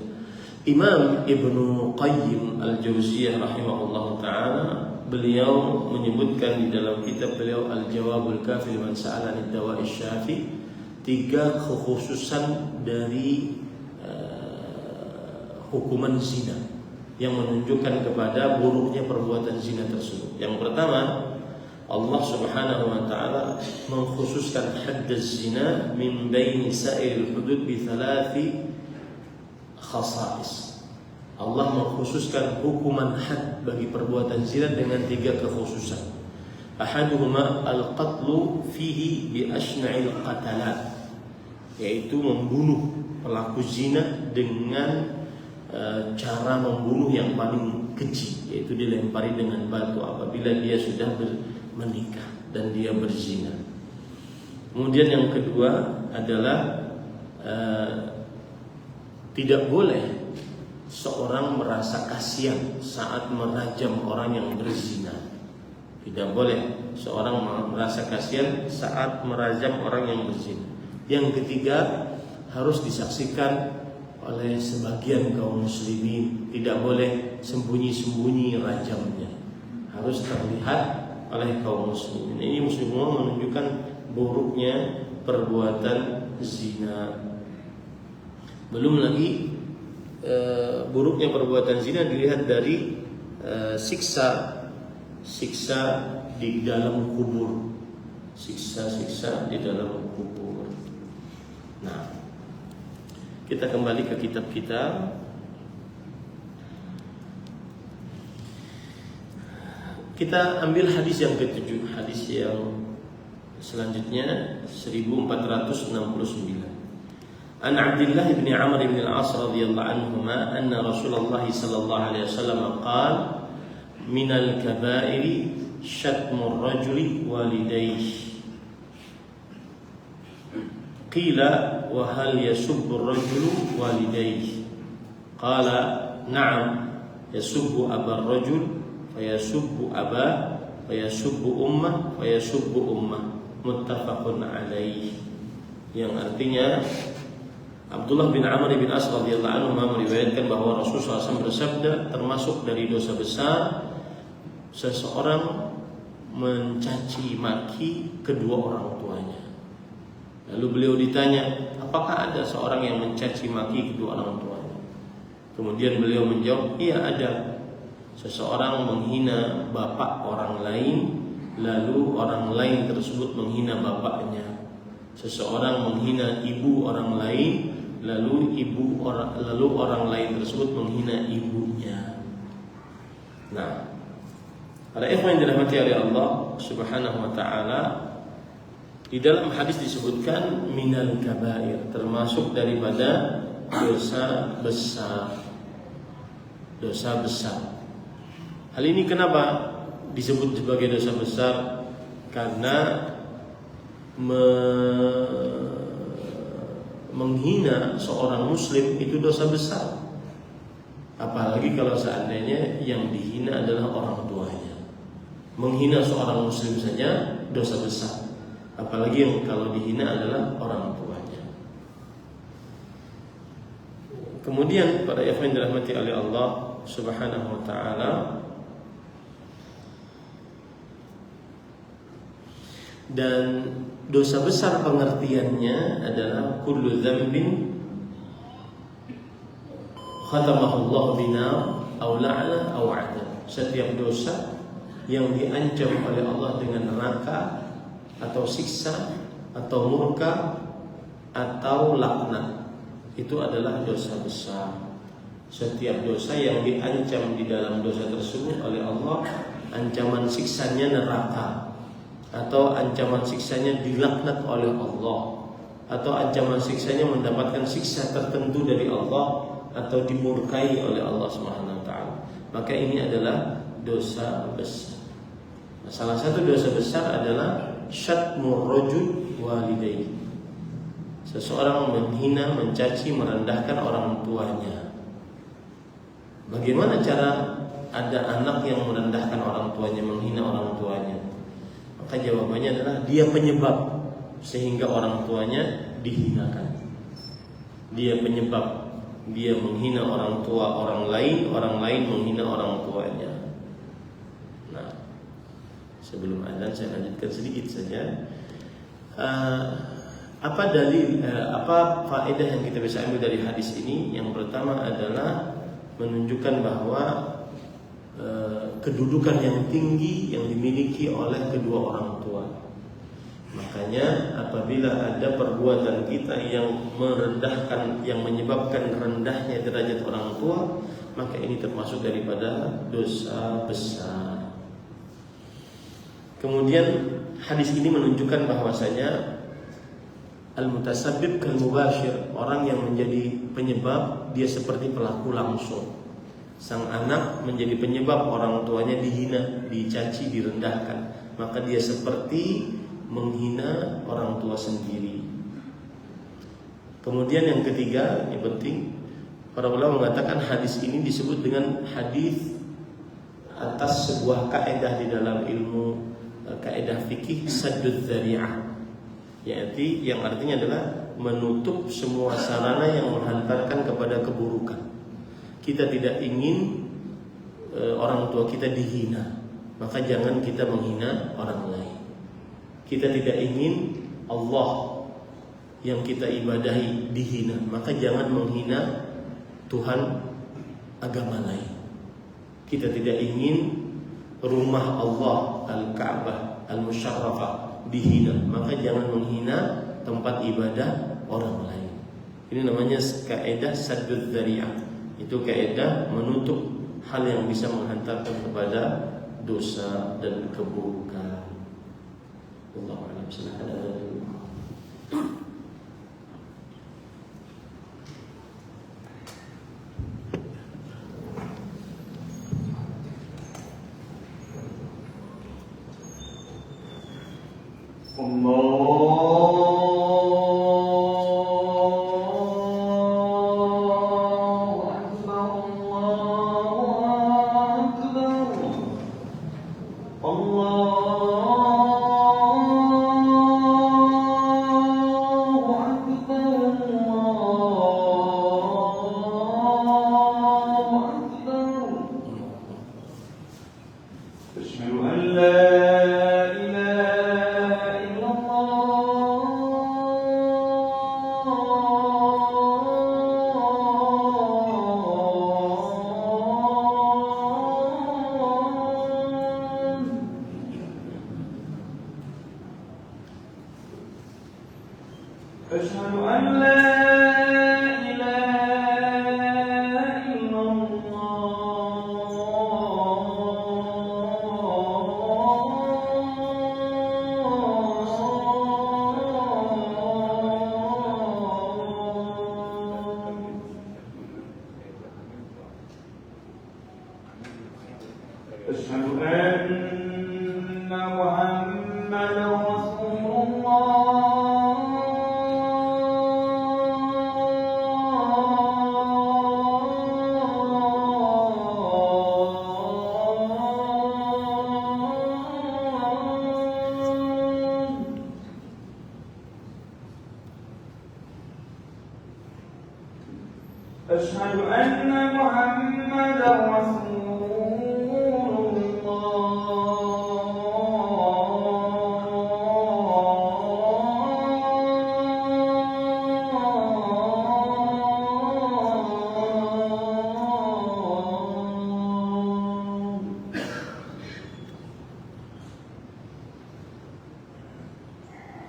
Imam Ibnu Qayyim Al-Jauziyah rahimahullah ta'ala, beliau menyebutkan di dalam kitab beliau Al-Jawabul Kafi liman sa'ala an dawa'i syafi, 3 kekhususan dari hukuman zina yang menunjukkan kepada buruknya perbuatan zina tersebut. Yang pertama, Allah Subhanahu wa taala mengkhususkan hadd az-zina min baini sa'iril hudud bi 3 khasa'is. Allah mengkhususkan hukuman had bagi perbuatan zina dengan 3 kekhususan. Ahaduhuma al-qatlu fihi bi ashna'il qatalat, yaitu membunuh pelaku zina dengan cara membunuh yang paling keji, yaitu dilempari dengan batu apabila dia sudah menikah dan dia berzina. Kemudian yang kedua adalah tidak boleh seorang merasa kasihan saat merajam orang yang berzina. Tidak boleh seorang merasa kasihan saat merajam orang yang berzina. Yang ketiga, harus disaksikan oleh sebagian kaum muslimin. Tidak boleh sembunyi-sembunyi rajamnya, harus terlihat oleh kaum muslimin. Ini semua menunjukkan buruknya perbuatan zina. Belum lagi buruknya perbuatan zina dilihat dari siksa di dalam kubur. Siksa di dalam kubur. Nah, kita kembali ke kitab kita. Kita ambil hadis yang ke-7, hadis yang selanjutnya 1469. An Abdullah bin Amr bin Al-As radhiyallahu anhuma anna Rasulullah sallallahu alaihi wasallam qala minal kaba'iri syatmur rajuli walidayhi. Qila wa hal yasubbu ar-rajulu walidayhi? Qala na'am, yasubbu abar rajul fayasubbu abah fayasubbu ummah fayasubbu ummah, muttafaqun alaihi. Yang artinya, Abdullah bin Amr bin As radhiyallahu anhu meriwayatkan bahwa Rasulullah SAW bersabda, termasuk dari dosa besar seseorang mencaci maki kedua orang tuanya. Lalu beliau ditanya, apakah ada seorang yang mencaci maki kedua orang tuanya? Kemudian beliau menjawab, iya ada. Seseorang menghina bapak orang lain, lalu orang lain tersebut menghina bapaknya. Seseorang menghina ibu orang lain, lalu orang lain tersebut menghina ibunya. Nah, para ikhwan yang dirahmati oleh Allah Subhanahu wa taala, di dalam hadis disebutkan minal kabair, termasuk daripada dosa besar. Dosa besar. Hal ini kenapa disebut sebagai dosa besar? Karena menghina seorang muslim itu dosa besar. Apalagi kalau seandainya yang dihina adalah orang tuanya. Menghina seorang muslim saja dosa besar, apalagi yang kalau dihina adalah orang tuanya. Kemudian pada ikhwan dirahmati oleh Allah Subhanahu wa taala, dan dosa besar pengertiannya adalah kullu dzambin khatamahu Allah binar aw la'ana aw 'adab. Setiap dosa yang diancam oleh Allah dengan neraka atau siksa atau murka atau laknat, itu adalah dosa besar. Setiap dosa yang diancam di dalam dosa tersebut oleh Allah, ancaman siksanya neraka, atau ancaman siksanya dilaknat oleh Allah, atau ancaman siksanya mendapatkan siksa tertentu dari Allah, atau dimurkai oleh Allah Subhanahu wa taala, maka ini adalah dosa besar. Nah, salah satu dosa besar adalah syatmur rajul walidayhi. Seseorang menghina, mencaci, merendahkan orang tuanya. Bagaimana cara ada anak yang merendahkan orang tuanya, menghina orang tuanya? Maka jawabannya adalah dia penyebab sehingga orang tuanya dihinakan. Dia penyebab, dia menghina orang tua orang lain menghina orang tuanya. Nah, sebelum adzan saya lanjutkan sedikit saja. Apa faedah yang kita bisa ambil dari hadis ini? Yang pertama adalah menunjukkan bahwa kedudukan yang tinggi yang dimiliki oleh kedua orang tua. Makanya apabila ada perbuatan kita yang merendahkan, yang menyebabkan rendahnya derajat orang tua, maka ini termasuk daripada dosa besar. Kemudian hadis ini menunjukkan bahwasanya al-mutasabbib kal mubashir, orang yang menjadi penyebab dia seperti pelaku langsung. Sang anak menjadi penyebab orang tuanya dihina, dicaci, direndahkan, maka dia seperti menghina orang tua sendiri. Kemudian yang ketiga, yang penting, para ulama mengatakan hadis ini disebut dengan hadis atas sebuah kaidah di dalam ilmu kaidah fikih saddud dzari'ah, yaitu yang artinya adalah menutup semua sarana yang menghantarkan kepada keburukan. Kita tidak ingin orang tua kita dihina, maka jangan kita menghina orang lain. Kita tidak ingin Allah yang kita ibadahi dihina, maka jangan menghina Tuhan agama lain. Kita tidak ingin rumah Allah Al-Ka'bah Al-Musyarrafah dihina, maka jangan menghina tempat ibadah orang lain. Ini namanya kaidah saddud dzari'ah. Itu kaidah menutup hal yang bisa menghantarkan kepada dosa dan keburukan. Allahu a'lam. Silakan. Allah أشهد أن محمدا رسول أشهد أن محمدا رسول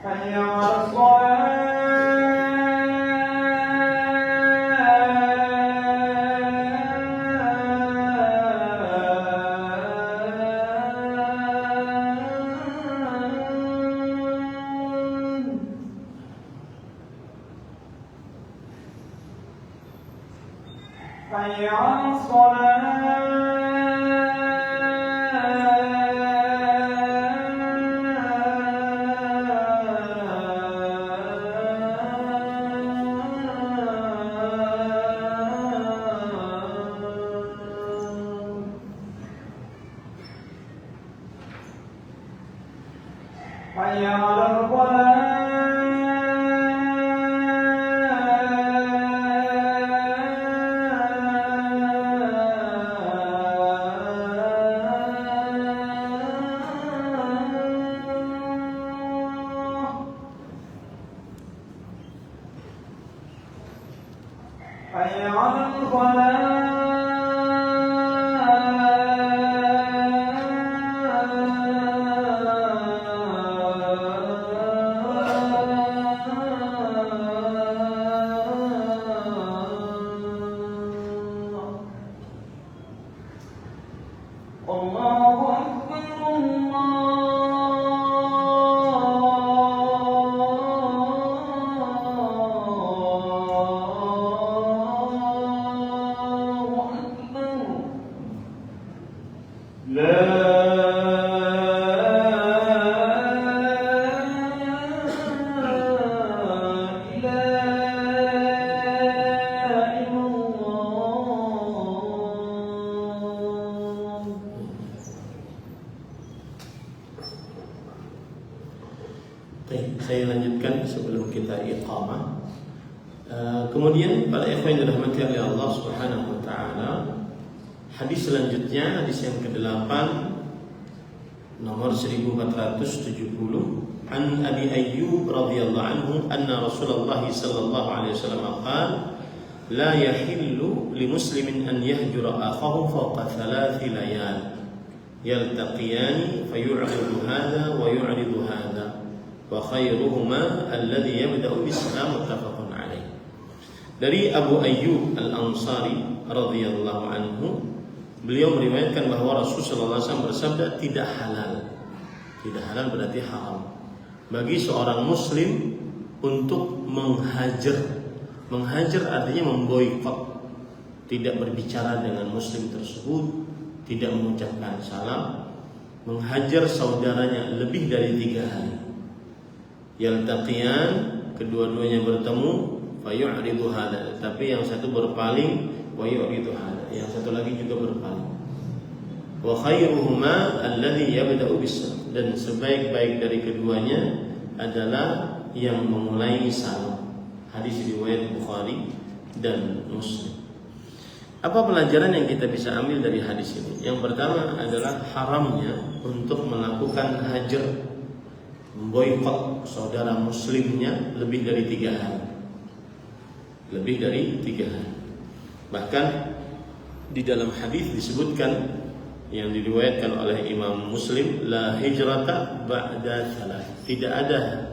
حي على الصلاة حي على الصلاة حي على الفلاح حي على الفلاح الله أكبر الله أكبر لا Baik, saya lanjutkan sebelum kita iqamah. Kemudian para ikhwan yang dirahmati oleh Allah Subhanahu wa taala, hadis selanjutnya, hadis yang ke-8 nomor 1470, an Abi Ayyub radhiyallahu anhu anna Rasulullah sallallahu alaihi wasallam qala la yahillu limuslimin an yahjura akhahu fawqa 3 layal yaltaqiyani fayu'ridu hadha wa yu'ridu hadha wa khairuhuma alladhi yabda'u bis-salam muttafaqun alaih. Dari Abu Ayyub Al-Ansari radhiyallahu anhu, beliau meriwayatkan bahwa Rasulullah SAW bersabda, tidak halal berarti haram bagi seorang muslim untuk menghajar artinya memboikot, tidak berbicara dengan muslim tersebut, tidak mengucapkan salam, menghajar saudaranya lebih dari 3 hari. Yaltaqiyan, kedua-duanya bertemu, fayu'ridu hada, tapi yang satu berpaling, wa yu'ridu hada, yang satu lagi juga berpaling. Wa khairuhuma alladhi yabda'u bis-salam, dan sebaik-baik dari keduanya adalah yang memulai salam. Hadis riwayat Bukhari dan Muslim. Apa pelajaran yang kita bisa ambil dari hadis ini? Yang pertama adalah haramnya untuk melakukan hajar, memboikot saudara muslimnya lebih dari 3 hari. Bahkan di dalam hadis disebutkan yang diriwayatkan oleh Imam Muslim, la hijrata ba'da 3. Tidak ada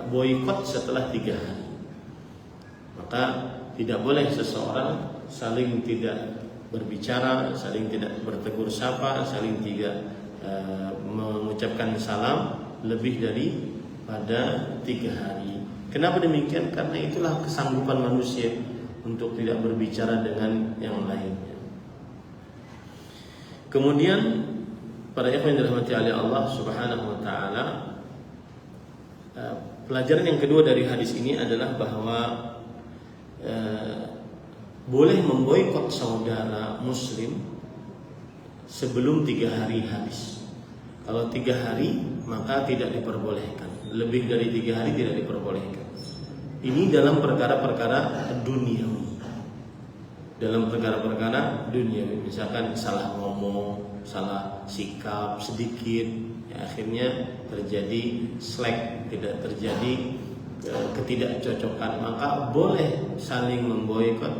boikot setelah 3 hari. Maka tidak boleh seseorang saling tidak berbicara, saling tidak bertegur sapa, saling tidak mengucapkan salam lebih dari pada 3 hari. Kenapa demikian? Karena itulah kesanggupan manusia untuk tidak berbicara dengan yang lainnya. Kemudian para ikhwan yang dirahmati oleh Allah Subhanahu wa taala, pelajaran yang kedua dari hadis ini adalah bahwa boleh memboikot saudara muslim sebelum 3 hari habis. Kalau 3 hari maka tidak diperbolehkan. Lebih dari 3 hari tidak diperbolehkan. Ini dalam perkara-perkara duniawi. Dalam perkara-perkara duniawi, misalkan salah ngomong, salah sikap sedikit, ya akhirnya terjadi slack, tidak terjadi ketidakcocokan, maka boleh saling memboikot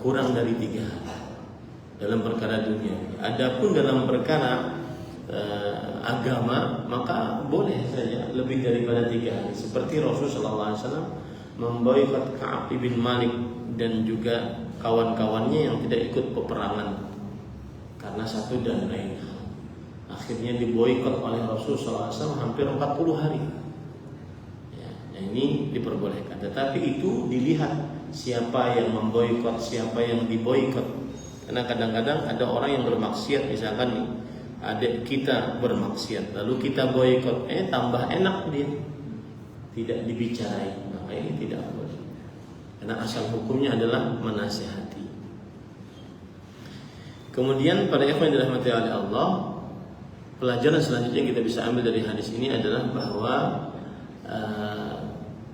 kurang dari 3 hari dalam perkara dunia. Adapun dalam perkara agama, maka boleh saja lebih daripada 3 hari. Seperti Rasulullah SAW memboikot Ka'ab bin Malik dan juga kawan-kawannya yang tidak ikut peperangan karena satu dan lain hal. Akhirnya diboikot oleh Rasulullah SAW hampir 40 hari. Ya, ini diperbolehkan. Tetapi itu dilihat siapa yang memboikot, siapa yang diboikot. Karena kadang-kadang ada orang yang bermaksiat, misalkan nih, adik kita bermaksiat, lalu kita boikot, tambah enak dia, tidak dibicarain, maka ini tidak boleh. Karena asal hukumnya adalah menasihati. Kemudian pada ikhwan yang dirahmati oleh Allah, pelajaran selanjutnya yang kita bisa ambil dari hadis ini adalah bahwa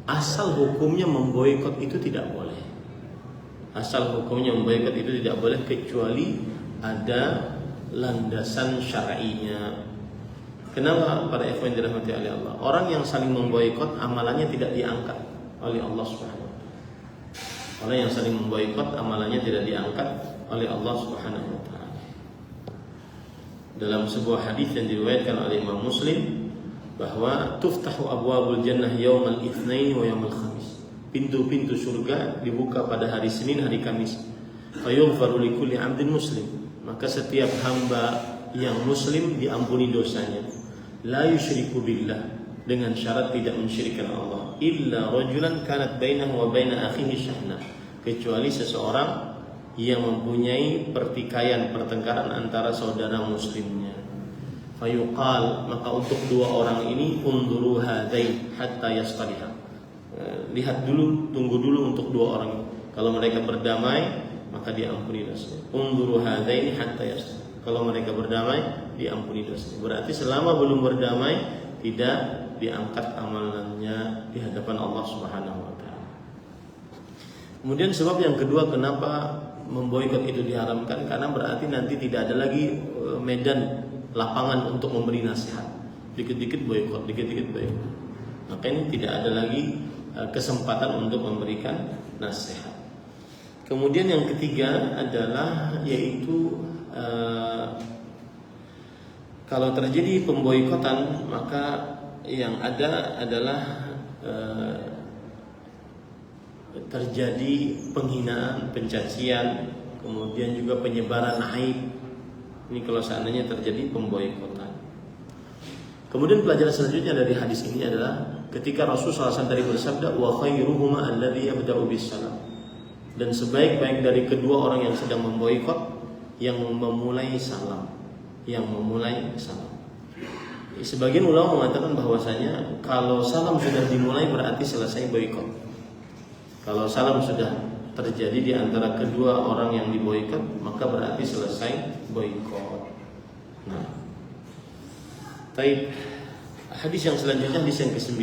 asal hukumnya memboikot itu tidak boleh. Asal hukumnya memboikot itu tidak boleh kecuali ada landasan syar'inya. Kenapa para ikhwan dirahmati oleh Allah? Orang yang saling memboikot amalannya tidak diangkat oleh Allah Subhanahu wa taala. Orang yang saling memboikot amalannya tidak diangkat oleh Allah Subhanahu wa taala. Dalam sebuah hadis yang diriwayatkan oleh Imam Muslim bahwa tuftahu abwabul jannah yaumal itsnain wa yaumal khamis. Pintu-pintu surga dibuka pada hari Senin, hari Kamis. Fayughfaru likulli 'abdin muslim. Maka setiap hamba yang muslim diampuni dosanya. La yusyriku billah, dengan syarat tidak mensyirikkan Allah. Illa rajulan kanat bainahu wa baina akhihi syahna, kecuali seseorang yang mempunyai pertikaian, pertengkaran antara saudara muslimnya. Fayuqal, maka untuk 2 orang ini unduru hadain hatta yastaliha. Lihat dulu, tunggu dulu untuk 2 orang ini. Kalau mereka berdamai, maka diampuni dosanya. Unduru hadaini hatta yastaliha. Kalau mereka berdamai, diampuni dosanya. Berarti selama belum berdamai, tidak diangkat amalannya di hadapan Allah Subhanahu wa taala. Kemudian sebab yang kedua kenapa memboikot itu diharamkan, karena berarti nanti tidak ada lagi medan lapangan untuk memberi nasihat. Dikit-dikit boikot, dikit-dikit boikot. Maka ini tidak ada lagi kesempatan untuk memberikan nasihat. Kemudian yang ketiga adalah yaitu kalau terjadi pemboikotan, maka yang ada adalah terjadi penghinaan, pencacian, kemudian juga penyebaran aib. Ini kalau seandainya terjadi pemboikotan. Kemudian pelajaran selanjutnya dari hadis ini adalah ketika Rasulullah SAW tadi bersabda, wa khairuhuma alladhi yabda'u bis-salam. Dan sebaik-baik dari kedua orang yang sedang memboikot, yang memulai salam. Yang memulai salam. Sebagian ulama mengatakan bahwasanya kalau salam sudah dimulai berarti selesai boikot. Kalau salam sudah terjadi di antara kedua orang yang diboikot, maka berarti selesai boikot. Nah, baik. Hadis yang selanjutnya, hadis yang ke-9,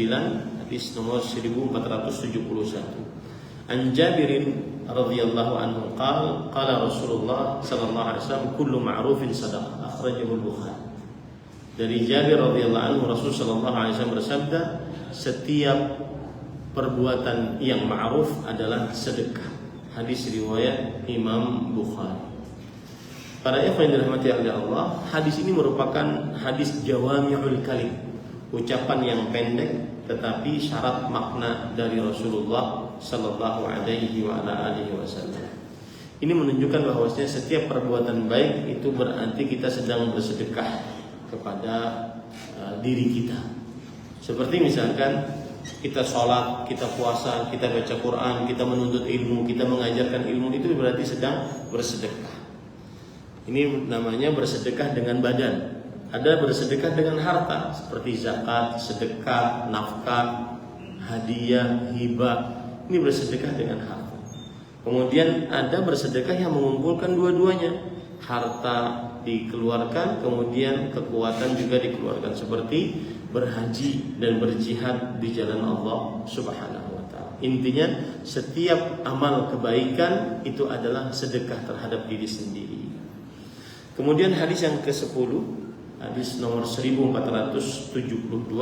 hadis nomor 1471. An Jabirin radhiyallahu anhu qala Rasulullah sallallahu alaihi wasallam kullu ma'rufin sadaqah, akhrajahu al-Bukhari. Dari Jabir radhiyallahu anhu, Rasul sallallahu alaihi wasallam bersabda, setiap perbuatan yang ma'ruf adalah sedekah. Hadis riwayat Imam Bukhari. Para ikhwan yang dirahmati oleh Allah, hadis ini merupakan hadis jawami'ul kalim, ucapan yang pendek tetapi syarat makna dari Rasulullah sallallahu alaihi wa ala alihi wasallam. Ini menunjukkan bahwasanya setiap perbuatan baik itu berarti kita sedang bersedekah kepada diri kita. Seperti misalkan kita sholat, kita puasa, kita baca Quran, kita menuntut ilmu, kita mengajarkan ilmu, itu berarti sedang bersedekah. Ini namanya bersedekah dengan badan. Ada bersedekah dengan harta seperti zakat, sedekah, nafkah, hadiah, hibah. Ini bersedekah dengan harta. Kemudian ada bersedekah yang mengumpulkan dua-duanya. Harta dikeluarkan, kemudian kekuatan juga dikeluarkan, seperti berhaji dan berjihad di jalan Allah Subhanahu wa taala. Intinya setiap amal kebaikan itu adalah sedekah terhadap diri sendiri. Kemudian hadis yang ke-10, hadis nomor 1472,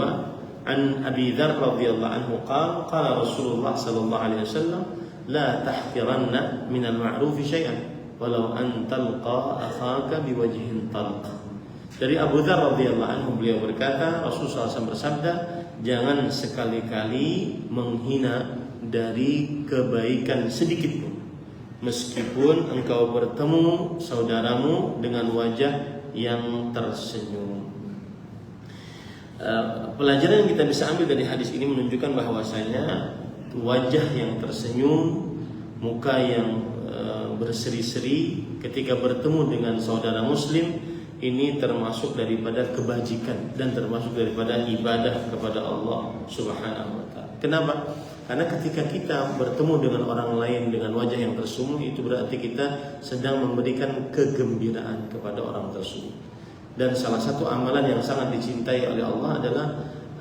an Abi Dzar radhiyallahu anhu qala Rasulullah sallallahu alaihi wasallam la tahqiranna minal ma'rufi syai'an walau an talqa akhaka biwajhin talq. Dari Abu Dzar radhiyallahu anhu, beliau berkata, Rasulullah SAW bersabda, jangan sekali-kali menghina dari kebaikan sedikit pun, meskipun engkau bertemu saudaramu dengan wajah yang tersenyum. Pelajaran yang kita bisa ambil dari hadis ini menunjukkan bahwasanya wajah yang tersenyum, muka yang berseri-seri ketika bertemu dengan saudara muslim, ini termasuk daripada kebajikan dan termasuk daripada ibadah kepada Allah Subhanahu wa taala. Kenapa? Karena ketika kita bertemu dengan orang lain dengan wajah yang tersenyum, itu berarti kita sedang memberikan kegembiraan kepada orang tersebut. Dan salah satu amalan yang sangat dicintai oleh Allah adalah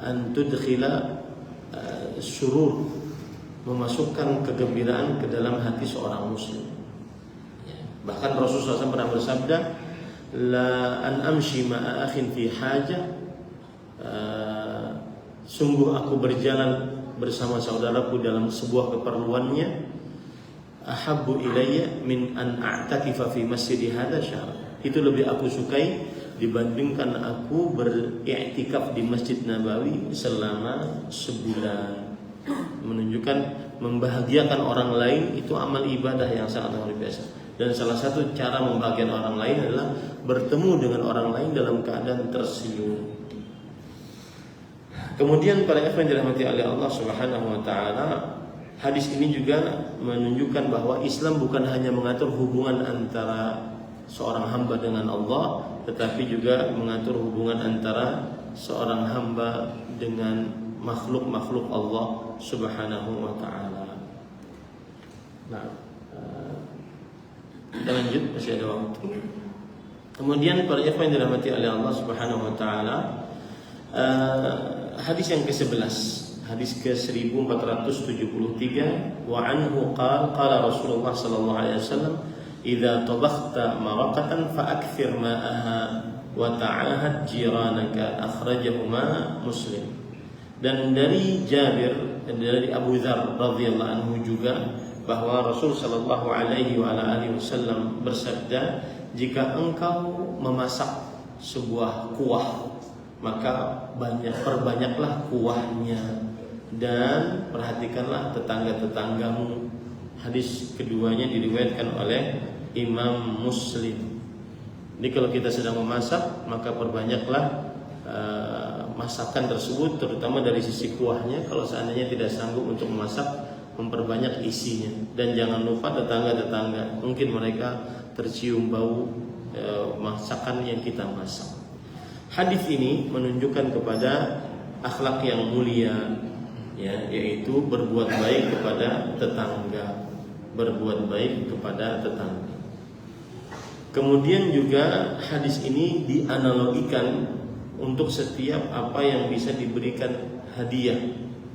antudkhila surur, memasukkan kegembiraan ke dalam hati seorang muslim. Bahkan Rasulullah SAW pernah bersabda, la an amshi ma'a akhin fi hajah, sungguh aku berjalan bersama saudaraku dalam sebuah keperluannya, ahabbu ilayya min an a'takifa fi masjid hadza syahr. Itu lebih aku sukai dibandingkan aku beriktikaf di Masjid Nabawi selama sebulan. Menunjukkan membahagiakan orang lain itu amal ibadah yang sangat luar biasa. Dan salah satu cara membahagiakan orang lain adalah bertemu dengan orang lain dalam keadaan tersenyum. Kemudian para ikhwan dirahmati oleh Allah Subhanahu wa taala, hadis ini juga menunjukkan bahwa Islam bukan hanya mengatur hubungan antara seorang hamba dengan Allah, tetapi juga mengatur hubungan antara seorang hamba dengan makhluk-makhluk Allah Subhanahu wa taala. Nah, kita lanjut, masih ada waktu. Kemudian para ikhwan dirahmati oleh Allah Subhanahu wa taala, hadis yang ke-11, hadis ke-1473, wa anhu qala Rasulullah sallallahu alaihi wasallam, idza tabakhta maraqatan fa'akthir ma'aha wa ta'ahad jiranaka, akhrajahuma Muslim. Dan dari Jabir, dari Abu Dzar radhiyallahu anhu juga, bahwa Rasul sallallahu alaihi wasallam bersabda, jika engkau memasak sebuah kuah, maka perbanyaklah kuahnya dan perhatikanlah tetangga-tetanggamu. Hadis keduanya diriwayatkan oleh Imam Muslim. Jadi kalau kita sedang memasak, maka perbanyaklah masakan tersebut, terutama dari sisi kuahnya. Kalau seandainya tidak sanggup untuk memasak, memperbanyak isinya. Dan jangan lupa tetangga-tetangga, mungkin mereka tercium bau masakan yang kita masak. Hadis ini menunjukkan kepada akhlak yang mulia, ya, yaitu berbuat baik kepada tetangga, berbuat baik kepada tetangga. Kemudian juga hadis ini dianalogikan untuk setiap apa yang bisa diberikan hadiah,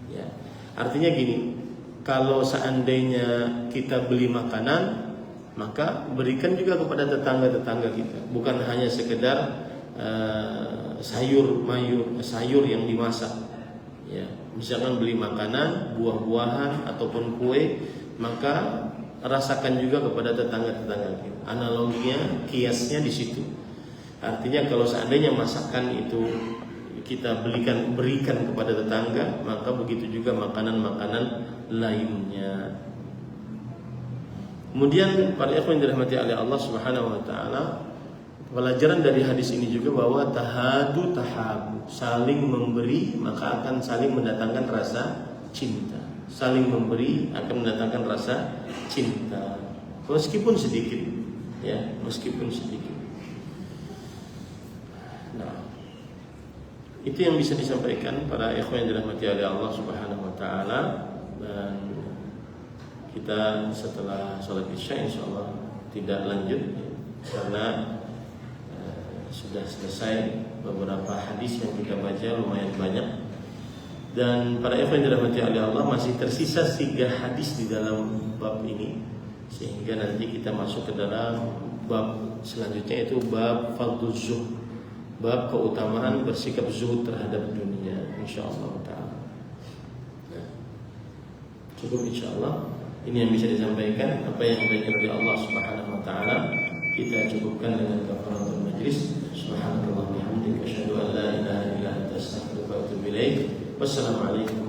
ya. Artinya gini, kalau seandainya kita beli makanan, maka berikan juga kepada tetangga-tetangga kita, bukan hanya sekedar sayur yang dimasak, ya. Misalkan beli makanan, buah-buahan ataupun kue, maka rasakan juga kepada tetangga-tetangga kita. Analoginya, kiasnya di situ. Artinya kalau seandainya masakan itu kita berikan kepada tetangga, maka begitu juga makanan-makanan lainnya. Kemudian para ikhwan dirahmati oleh Allah Subhanahu wa taala, pelajaran dari hadis ini juga bahwa tahabu, saling memberi maka akan saling mendatangkan rasa cinta. Saling memberi akan mendatangkan rasa cinta, meskipun sedikit, ya, meskipun sedikit. Itu yang bisa disampaikan para ikhwan yang dirahmati oleh Allah Subhanahu wa taala. Dan kita setelah sholat Isya insyaallah tidak lanjut karena sudah selesai beberapa hadis yang kita baca lumayan banyak. Dan para ikhwan yang dirahmati oleh Allah masih tersisa 3 hadis di dalam bab ini, sehingga nanti kita masuk ke dalam bab selanjutnya, itu bab fadluz zuhd, bab keutamaan bersikap zuhud terhadap dunia, insyaallah taala. Nah, cukup insyaallah. Ini yang bisa disampaikan. Apa yang diberikan oleh Allah Subhanahu wa taala kita cukupkan dengan kafaratul majlis. Subhanallah wa bihamdihi asyhadu an la ilaha illa anta astaghfiruka wa atubu ilaik. Wassalamualaikum